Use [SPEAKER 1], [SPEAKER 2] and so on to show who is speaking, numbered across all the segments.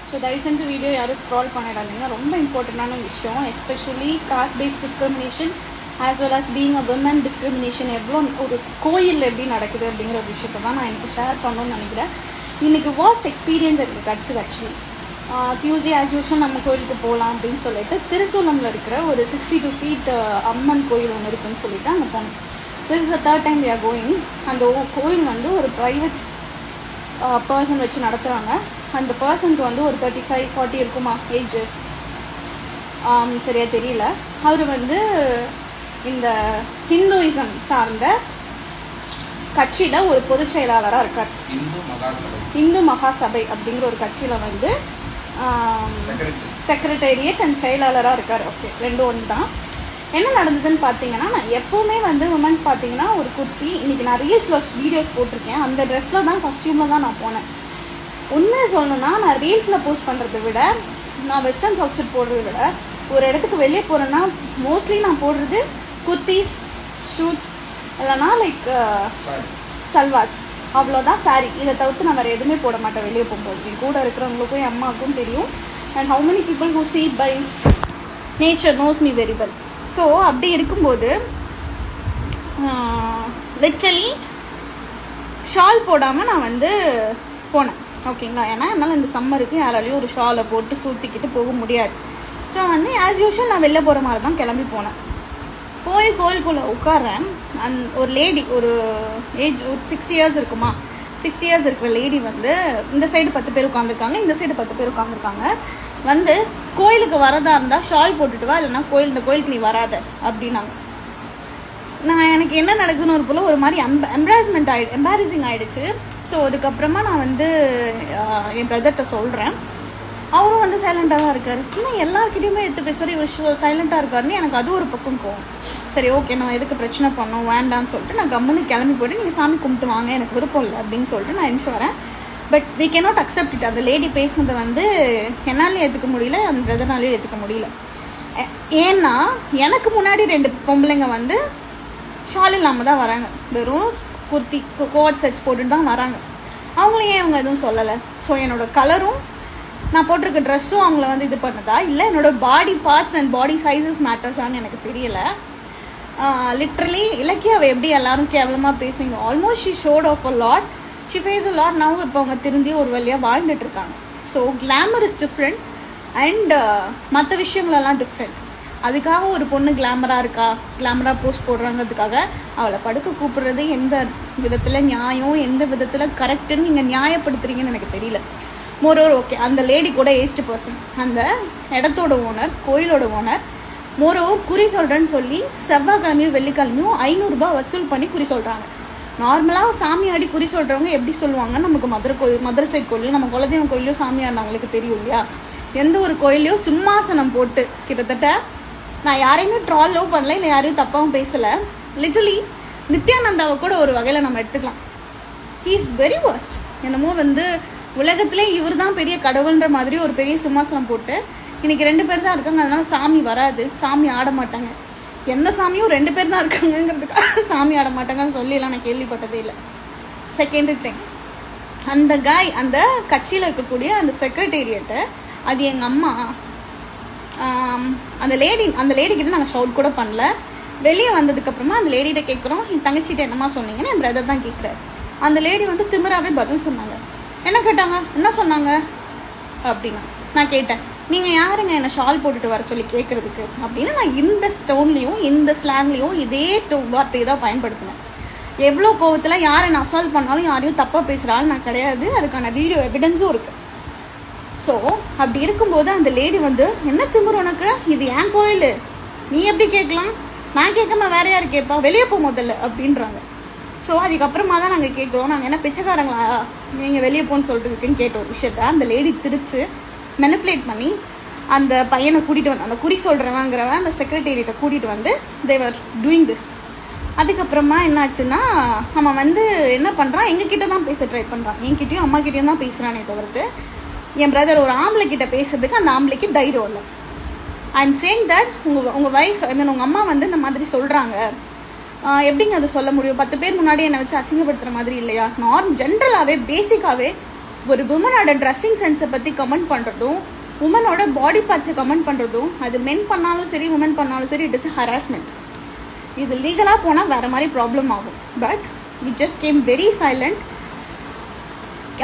[SPEAKER 1] So தயவு செஞ்சு video யாரும் ஸ்க்ரால் பண்ணிடாதீங்க. ரொம்ப இம்பார்ட்டண்டான விஷயம், especially caste based discrimination as well as being a women discrimination எவ்வளோ ஒரு கோயில் எப்படி நடக்குது அப்படிங்கிற ஒரு விஷயத்தை தான் நான் எனக்கு ஷேர் பண்ணணும்னு நினைக்கிறேன். இன்றைக்கி வாஸ்ட் எக்ஸ்பீரியன்ஸ் எனக்கு கிடச்சிது. ஆக்சுவலி டியூஸ்டே ஆஸ் யூஷுவல் நம்ம கோயிலுக்கு போகலாம் அப்படின்னு சொல்லிட்டு திருச்சூலமில் இருக்கிற ஒரு 62 feet அம்மன் கோயில் ஒன்று இருக்குன்னு சொல்லிட்டு அங்கே போனோம். This is the 3rd time we are going. அந்த கோயில் வந்து ஒரு ப்ரைவேட் பர்சன் வச்சு நடத்துகிறாங்க. அந்த பர்சனுக்கு வந்து ஒரு 35-40 இருக்குமா ஏஜ், சரியா தெரியல. அவர் வந்து இந்த ஹிந்துயிசம் சார்ந்த கட்சியில் ஒரு பொதுச் செயலாளராக இருக்கார். இந்து மகாசபை அப்படிங்கிற ஒரு கட்சியில் வந்து செக்ரட்டேரியட் அண்ட் செயலாளராக இருக்கார். ஓகே, 2 ஒன்று தான். என்ன நடந்ததுன்னு பார்த்தீங்கன்னா, நான் எப்போவுமே வந்து உமன்ஸ் பார்த்தீங்கன்னா ஒரு குர்த்தி, இன்றைக்கி நான் ரீல்ஸில் வீடியோஸ் போட்டிருக்கேன், அந்த ட்ரெஸ்ஸில் தான் காஸ்டியூமில் தான் நான் போனேன். உண்மையை சொல்லணும்னா நான் ரீல்ஸில் போஸ்ட் பண்ணுறதை விட, நான் வெஸ்டர்ன்ஸ் அவுட்ஃபிட் போடுறதை விட, ஒரு இடத்துக்கு வெளியே போகிறேன்னா மோஸ்ட்லி நான் போடுறது குர்த்திஸ், ஷூட்ஸ், இல்லைனா லைக் சல்வாஸ், அவ்வளோதான். சாரி, இதை தவிர்த்து நான் வேறு எதுவுமே போட மாட்டேன் வெளியே போகும்போது. என் கூட இருக்கிறவங்களுக்கும் என் அம்மாவுக்கும் தெரியும். And how many people who see by nature knows me very well. So அப்படி இருக்கும்போது லிட்டரலி ஷால் போடாமல் நான் வந்து போனேன். ஓகேங்களா, ஏன்னா என்னால் இந்த சம்மருக்கு யாராலையும் ஒரு ஷாலை போட்டு சூற்றிக்கிட்டு போக முடியாது. ஸோ வந்து ஆஸ் யூஷுவல் நான் வெளில போகிற மாதிரி தான் கிளம்பி போனேன். போய் கோயிலுக்குள்ளே உட்கார்றேன். ஒரு லேடி, ஒரு ஏஜ் ஒரு 6 years இருக்குமா, 6 years இருக்கிற லேடி வந்து இந்த சைடு 10 பேர் உட்காந்துருக்காங்க, இந்த சைடு 10 பேர் உட்காந்துருக்காங்க. வந்து கோயிலுக்கு வரதா இருந்தால் ஷால் போட்டுட்டு வா, இல்லைன்னா இந்த கோயிலுக்கு நீ வராத அப்படின்னாங்க. நான் எனக்கு என்ன நடக்குதுன்னு ஒரு போல் ஒரு மாதிரி எம்பாரசிங் ஆகிடுச்சு. ஸோ அதுக்கப்புறமா நான் வந்து என் பிரதர்கிட்ட சொல்கிறேன். அவரும் வந்து சைலண்டாக தான் இருக்கார். இன்னும் எல்லாருக்கிட்டையுமே எடுத்து பேசுவார், இவர் சைலண்டாக இருக்காருன்னு எனக்கு அது ஒரு பக்கம் போகும். சரி, ஓகே, நம்ம எதுக்கு பிரச்சனை பண்ணோம் வேண்டான்னு சொல்லிட்டு நான் கம்முன்னு கிளம்பி போய்ட்டு நீங்கள் சாமி கும்பிட்டு வாங்க, எனக்கு விருப்பம் இல்லை அப்படின்னு சொல்லிட்டு நான் எழுந்து வரேன். But the cannot accept it. அந்த லேடி பேசுனதை வந்து என்னாலையும் ஏற்றுக்க முடியல, அந்த பிரதர்னாலையும் ஏற்றுக்க முடியல. ஏன்னா எனக்கு முன்னாடி 2 பொம்பளைங்க வந்து ஷால் இல்லாமல் தான் வராங்க, வெறும் குர்த்தி கோட் செட்ஸ் போட்டுட்டு தான் வராங்க. அவங்களையும் ஏன் அவங்க எதுவும் சொல்லலை? ஸோ என்னோடய கலரும் நான் போட்டிருக்க ட்ரெஸ்ஸும் அவங்கள வந்து இது பண்ணதா, இல்லை என்னோட body parts and body sizes மேட்டர்ஸான்னு எனக்கு தெரியல. லிட்ரலி இலக்கியாவை எப்படி எல்லாரும் கேவலமாக பேசுவீங்க, almost she showed off a lot, she face a lot. Now இப்போ அவங்க திருந்தி ஒரு வழியாக வாழ்ந்துட்டு இருக்காங்க. So glamour is different and மற்ற விஷயங்களெல்லாம் டிஃப்ரெண்ட். அதுக்காக ஒரு பொண்ணு கிளாமராக இருக்கா, கிளாமராக போஸ்ட் போடுறாங்கிறதுக்காக அவளை படுக்க கூப்பிடுறது எந்த விதத்தில் நியாயம், எந்த விதத்தில் கரெக்டுன்னு நீங்கள் நியாயப்படுத்துறீங்கன்னு எனக்கு தெரியல. மோரோவர் ஓகே, அந்த லேடி கூட ஏஜ்டு பர்சன், அந்த இடத்தோட ஓனர், கோயிலோட ஓனர். மோரோவர் குறி சொல்கிறேன்னு சொல்லி செவ்வாய்க்கிழமையும் வெள்ளிக்கிழமையும் 500 ரூபாய் வசூல் பண்ணி குறி சொல்கிறாங்க. நார்மலாக சாமியாடி குறி சொல்கிறவங்க எப்படி சொல்லுவாங்க, நமக்கு மதுரை சைட் கோயிலையும் நம்ம குலதெய்வம் கோயிலையும் சாமியாடினவங்களுக்கு தெரியும் இல்லையா. எந்த ஒரு கோயிலையும் சிம்மாசனம் போட்டு, கிட்டத்தட்ட நான் யாரையுமே ட்ராலோ பண்ணல, இல்லை யாரையும் தப்பாகவும் பேசலை. லிட்டரலி நித்யானந்தாவை கூட ஒரு வகையில் நம்ம எடுத்துக்கலாம். He is very worst. என்னமோ வந்து உலகத்திலே இவர் தான் பெரிய கடவுள்ன்ற மாதிரி ஒரு பெரிய சிம்மாசனம் போட்டு இன்னைக்கு 2 பேர் தான் இருக்காங்க, அதனால சாமி வராது, சாமி ஆட மாட்டாங்க. எந்த சாமியும் 2 பேர் தான் இருக்காங்கிறதுக்காக சாமி ஆட மாட்டாங்கன்னு சொல்லிலாம் நான் கேள்விப்பட்டதே இல்லை. செகண்டரி திங், அந்த காய் அந்த கட்சியில் இருக்கக்கூடிய அந்த செக்ரட்டேரியட்டை, அது எங்கள் அம்மா. அந்த லேடிக்கிட்ட நாங்கள் ஷவுட் கூட பண்ணல. வெளியே வந்ததுக்கப்புறமா அந்த லேடிகிட்ட கேட்குறோம், என் தங்கச்சிட்ட என்னம்மா சொன்னீங்கன்னு என் பிரதர் தான் கேட்குறாரு. அந்த லேடி வந்து திமிராவே பதில் சொன்னாங்க. என்ன கேட்டாங்க, என்ன சொன்னாங்க அப்படின்னா நான் கேட்டேன், நீங்கள் யாருங்க என்னை ஷால் போட்டுட்டு வர சொல்லி கேட்குறதுக்கு அப்படின்னு. நான் இந்த ஸ்டோன்லேயும் இந்த ஸ்லாங்லேயும் இதே வார்த்தையை தான் பயன்படுத்தினேன். எவ்வளோ கோவத்தில் யாரை நான் அசால்ட் பண்ணாலும் யாரையும் தப்பாக பேசுகிறாலும் நான் கிடையாது, அதுக்கான வீடியோ எவிடன்ஸும் இருக்குது. ஸோ அப்படி இருக்கும்போது அந்த லேடி வந்து, என்ன திமிரு உனக்கு, இது என் கோயில், நீ எப்படி கேட்கலாம், நான் கேட்காம வேற யார் கேட்பா, வெளியே போ முதல்ல அப்படின்றாங்க. ஸோ அதுக்கப்புறமா தான் நாங்கள் கேட்குறோம், நாங்கள் என்ன பிச்சைக்காரங்களா நீங்கள் வெளியே போன்னு சொல்லிட்டு இருக்குன்னு கேட்ட ஒரு விஷயத்த அந்த லேடி திருச்சு மெனிப்புலேட் பண்ணி அந்த பையனை கூட்டிகிட்டு வந்து, அந்த குறி சொல்கிறவங்கிறவன் அந்த செக்ரட்டேரியட்டை கூட்டிகிட்டு வந்து தேவர் டூயிங் திஸ். அதுக்கப்புறமா என்னாச்சுன்னா, அவன் வந்து என்ன பண்ணுறான், எங்ககிட்ட தான் பேச ட்ரை பண்ணுறான், என்கிட்டயும் அம்மா கிட்டேயும் தான் பேசுகிறானே தவிர்த்து என் பிரதர் ஒரு ஆம்பளை கிட்ட பேசுறதுக்கு அந்த ஆம்பளைக்கு தைரியம் இல்லை. ஐ எம் சேயிங் தட் உங்கள் வைஃப், ஐ மீன் உங்கள் அம்மா வந்து இந்த மாதிரி சொல்கிறாங்க, எப்படிங்க அதை சொல்ல முடியும், 10 பேர் முன்னாடி என்னை வச்சு அசிங்கப்படுத்துகிற மாதிரி இல்லையா. ஜென்ரலாகவே பேசிக்காகவே ஒரு உமனோட ட்ரெஸ்ஸிங் சென்ஸை பற்றி கமெண்ட் பண்ணுறதும் உமனோட பாடி பார்ட்ஸை கமெண்ட் பண்ணுறதும் அது மென் பண்ணாலும் சரி உமன் பண்ணாலும் சரி இட் இஸ் ஹராஸ்மெண்ட். இது லீகலாக போனால் வேறு மாதிரி ப்ராப்ளம் ஆகும். But we just came very silent.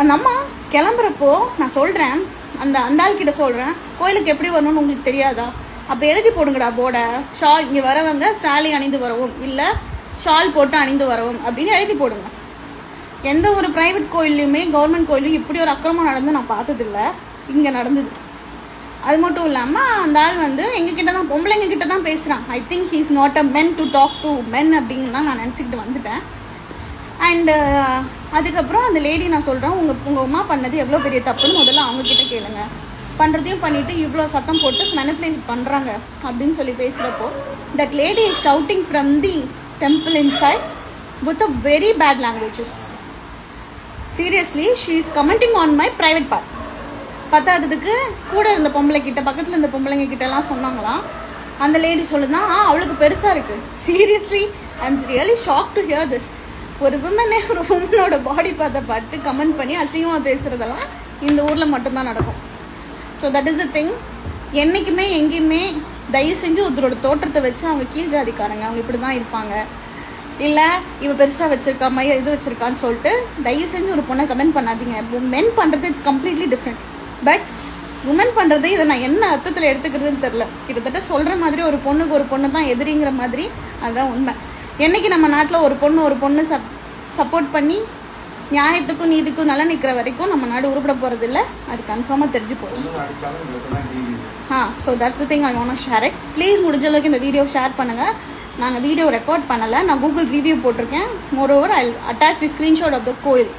[SPEAKER 1] அந்த அம்மா கிளம்புறப்போ நான் சொல்கிறேன், அந்த ஆள்கிட்ட சொல்கிறேன், கோயிலுக்கு எப்படி வரணும்னு உங்களுக்கு தெரியாதா? அப்போ எழுதி போடுங்கடா போர்டை, ஷால் இங்கே வரவங்க சாலி அணிந்து வரவும் இல்லை ஷால் போட்டு அணிந்து வரவும் அப்படின்னு எழுதி போடுங்க. எந்த ஒரு ப்ரைவேட் கோயில்லையுமே கவர்மெண்ட் கோயிலையும் இப்படி ஒரு அக்கிரமம் நடந்து நான் பார்த்ததில்ல. இங்கே நடந்தது. அது மட்டும் இல்லாமல் அந்த ஆள் வந்து எங்ககிட்ட தான் பொம்பளைங்க கிட்ட தான் பேசுகிறான். I think he is not a men to talk to men அப்படின்னு தான் நான் நினச்சிக்கிட்டு வந்துட்டேன். அண்டு அதுக்கப்புறம் அந்த லேடி நான் சொல்கிறேன், உங்கள் அம்மா பண்ணது எவ்வளோ பெரிய தப்புன்னு முதல்ல அவங்கக்கிட்ட கேளுங்க. பண்ணுறதையும் பண்ணிவிட்டு இவ்வளோ சத்தம் போட்டு மேனிப்புலேட் பண்ணுறாங்க அப்படின்னு சொல்லி பேசுகிறப்போ that lady is shouting from the temple inside with a very bad languages. Seriously she is commenting on my private part. பத்தாததுக்கு கூட இருந்த பொம்பளை கிட்ட பக்கத்தில் இருந்த பொம்பளைங்க கிட்டலாம் சொன்னாங்களாம். அந்த லேடி சொல்லுதான் அவளுக்கு பெருசாக இருக்குது. Seriously I am really shock to hear this. ஒரு உமனே ஒரு உமனோட பாடி பார்த்து கமெண்ட் பண்ணி அசிங்கமாக பேசுகிறதெல்லாம் இந்த ஊரில் மட்டும்தான் நடக்கும். So that is the thing. என்றைக்குமே எங்கேயுமே தயவு செஞ்சு ஒருத்தரோட தோற்றத்தை வச்சு அவங்க கீழ் ஜாதிக்காரங்க அவங்க இப்படி தான் இருப்பாங்க, இல்லை இவன் பெருசாக வச்சுருக்கா மைய இது வச்சுருக்கான்னு சொல்லிட்டு தயவு செஞ்சு ஒரு பொண்ணை கமெண்ட் பண்ணாதீங்க. மென் பண்ணுறது it's completely different. But women பண்ணுறது இதை நான் என்ன அர்த்தத்தில் எடுத்துக்கிறதுன்னு தெரில. கிட்டத்தட்ட சொல்கிற மாதிரி ஒரு பொண்ணுக்கு ஒரு பொண்ணு தான் எதிரிங்கிற மாதிரி. அதுதான் உண்மை. என்றைக்கு நம்ம நாட்டில் ஒரு பொண்ணு சப்போர்ட் பண்ணி நியாயத்துக்கும் நீதிக்கும் நல்லா நிற்கிற வரைக்கும் நம்ம நாடு உருப்பட போகிறது இல்லை. அது கன்ஃபார்மாக தெரிஞ்சு போச்சு. So that's the thing I want to share it. Please முடிஞ்ச அளவுக்கு இந்த வீடியோ ஷேர் பண்ணுங்கள். நாங்கள் வீடியோ ரெக்கார்ட் பண்ணலை, நான் கூகுள் ரிவ்யூ போட்டிருக்கேன். Moreover I attach the screenshot of the கோயில்.